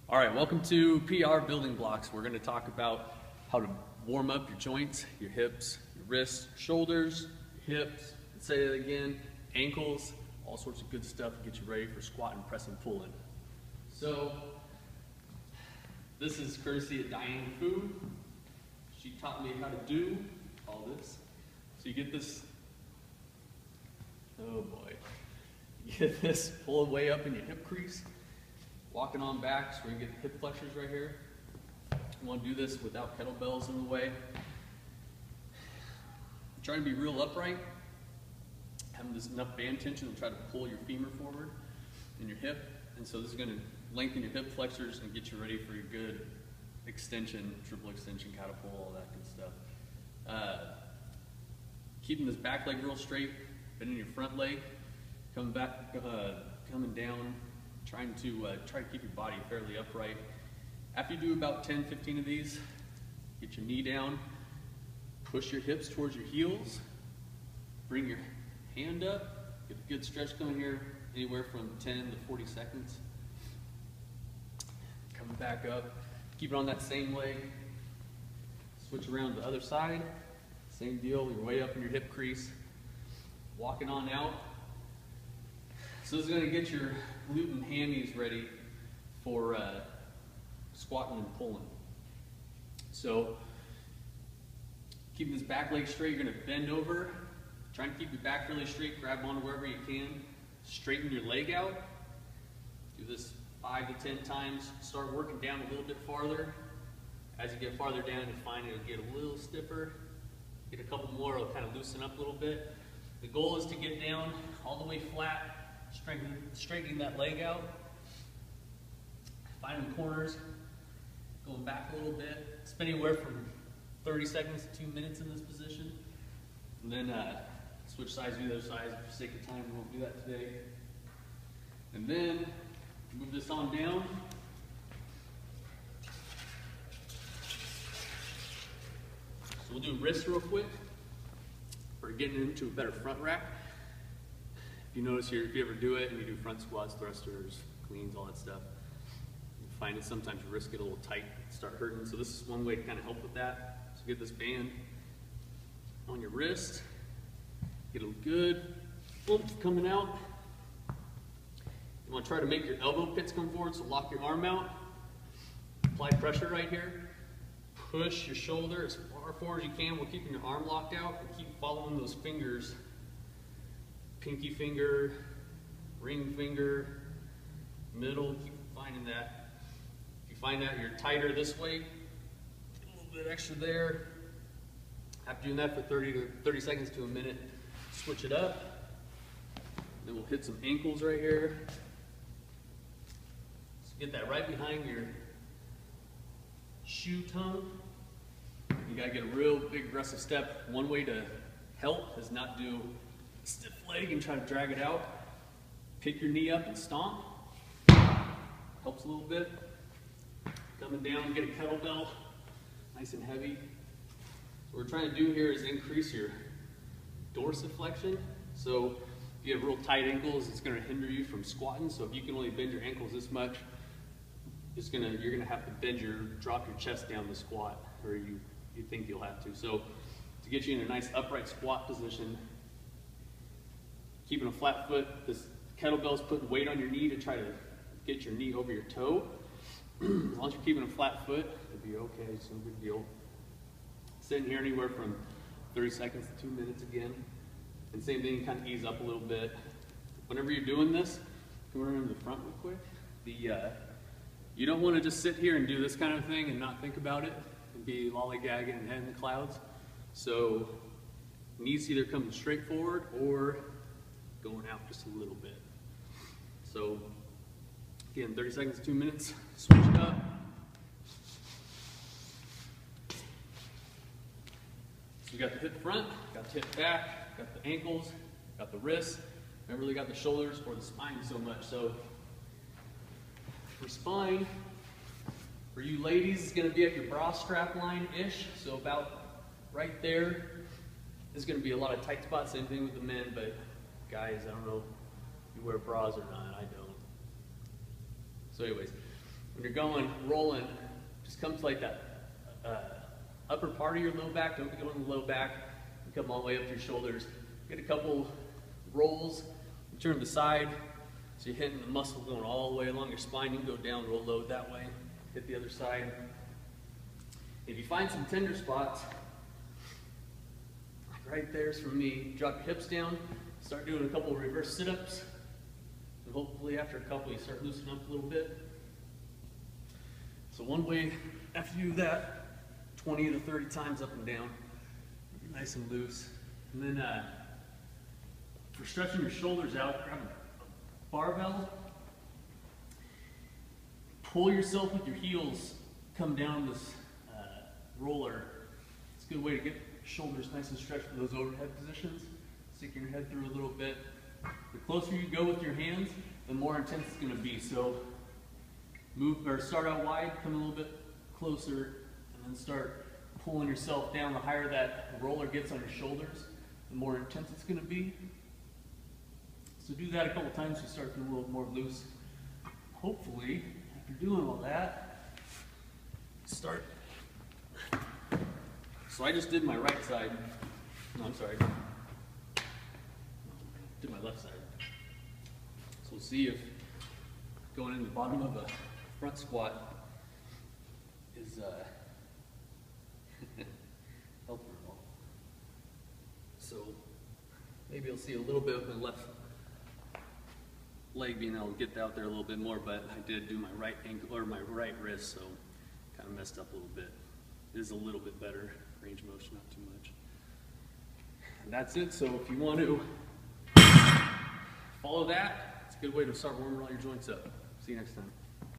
All right, welcome to PR Building Blocks. We're going to talk about how to warm up your joints, your hips, your wrists, shoulders, your hips, say that again, ankles, all sorts of good stuff to get you ready for squatting, pressing, pulling. So, this is courtesy of Diane Food. She taught me how to do all this. So you get this, oh boy, you get this pulled way up in your hip crease. Walking on back, so we can get the hip flexors right here. You want to do this without kettlebells in the way. Trying to be real upright, having this enough band tension to try to pull your femur forward in your hip. And so this is going to lengthen your hip flexors and get you ready for your good extension, triple extension, catapult, all that good stuff. Keeping this back leg real straight, bending your front leg, coming back, coming down, trying to keep your body fairly upright. After you do about 10, 15 of these, get your knee down, push your hips towards your heels, bring your hand up, get a good stretch going here, anywhere from 10 to 40 seconds. Coming back up, keep it on that same leg, switch around to the other side, same deal, you're way up in your hip crease, walking on out. So this is going to get your glute and hammies ready for squatting and pulling. So keeping this back leg straight, you're going to bend over, trying to keep your back really straight, grab onto wherever you can, straighten your leg out. Do this 5 to 10 times, start working down a little bit farther. As you get farther down, you find it'll get a little stiffer. Get a couple more, it'll kind of loosen up a little bit. The goal is to get down all the way flat, straightening that leg out, finding corners, going back a little bit, spend anywhere from 30 seconds to 2 minutes in this position, and then switch sides to the other side. For the sake of time, we won't do that today. And then move this on down. So we'll do wrists real quick. We're getting into a better front rack. If you notice here, if you ever do it and you do front squats, thrusters, cleans, all that stuff, you find that sometimes your wrists get a little tight, start hurting. So this is one way to kind of help with that. So get this band on your wrist, get a good oomph coming out. You want to try to make your elbow pits come forward, so lock your arm out, apply pressure right here, push your shoulder as far forward as you can while keeping your arm locked out, and keep following those fingers. Pinky finger, ring finger, middle, keep finding that. If you find that you're tighter this way, get a little bit extra there. After doing that for 30 seconds to a minute, switch it up. Then we'll hit some ankles right here. So get that right behind your shoe tongue. You gotta get a real big aggressive step. One way to help is not do stiff leg and try to drag it out. Pick your knee up and stomp. Helps a little bit. Coming down, get a kettlebell, nice and heavy. What we're trying to do here is increase your dorsiflexion. So if you have real tight ankles, it's going to hinder you from squatting. So if you can only bend your ankles this much, you're going to have to drop your chest down to squat, or you think you'll have to. So to get you in a nice upright squat position, keeping a flat foot, this kettlebell's putting weight on your knee to try to get your knee over your toe. As long as you're keeping a flat foot, it'll be okay, it's no big deal. Sitting here anywhere from 30 seconds to 2 minutes again. And same thing, kind of ease up a little bit. Whenever you're doing this, come around to the front real quick. You don't want to just sit here and do this kind of thing and not think about it and be lollygagging and head in the clouds. So knees either coming straight forward or going out just a little bit. So again, 30 seconds to 2 minutes, switch it up. So we got the hip front, got the hip back, got the ankles, got the wrists, never really got the shoulders or the spine so much. So for spine, for you ladies, it's going to be at your bra strap line-ish, so about right there. There's going to be a lot of tight spots, same thing with the men, but guys, I don't know if you wear bras or not, I don't. So anyways, when you're going, rolling, just come to like that upper part of your low back. Don't go in the low back. And come all the way up to your shoulders. Get a couple rolls. Turn to the side. So you're hitting the muscle going all the way along your spine. You can go down, roll low that way. Hit the other side. If you find some tender spots, like right there's for me, drop your hips down. Start doing a couple of reverse sit-ups. And hopefully after a couple you start loosening up a little bit. So one way, after you do that, 20 to 30 times up and down. Nice and loose. And then for stretching your shoulders out, grab a barbell. Pull yourself with your heels, come down this roller. It's a good way to get your shoulders nice and stretched for those overhead positions. Sticking your head through a little bit. The closer you go with your hands, the more intense it's going to be. So move or start out wide, come a little bit closer, and then start pulling yourself down. The higher that roller gets on your shoulders, the more intense it's going to be. So do that a couple times. You start feeling a little more loose. Hopefully, after doing all that, start. So I just did my right side. No, I'm sorry. Did my left side. So we'll see if going in the bottom of a front squat is helping at all. So maybe you'll see a little bit of my left leg being able to get out there a little bit more, but I did do my right ankle or my right wrist, so kind of messed up a little bit. It is a little bit better range of motion, not too much. And that's it. So if you want to follow that, it's a good way to start warming all your joints up. See you next time.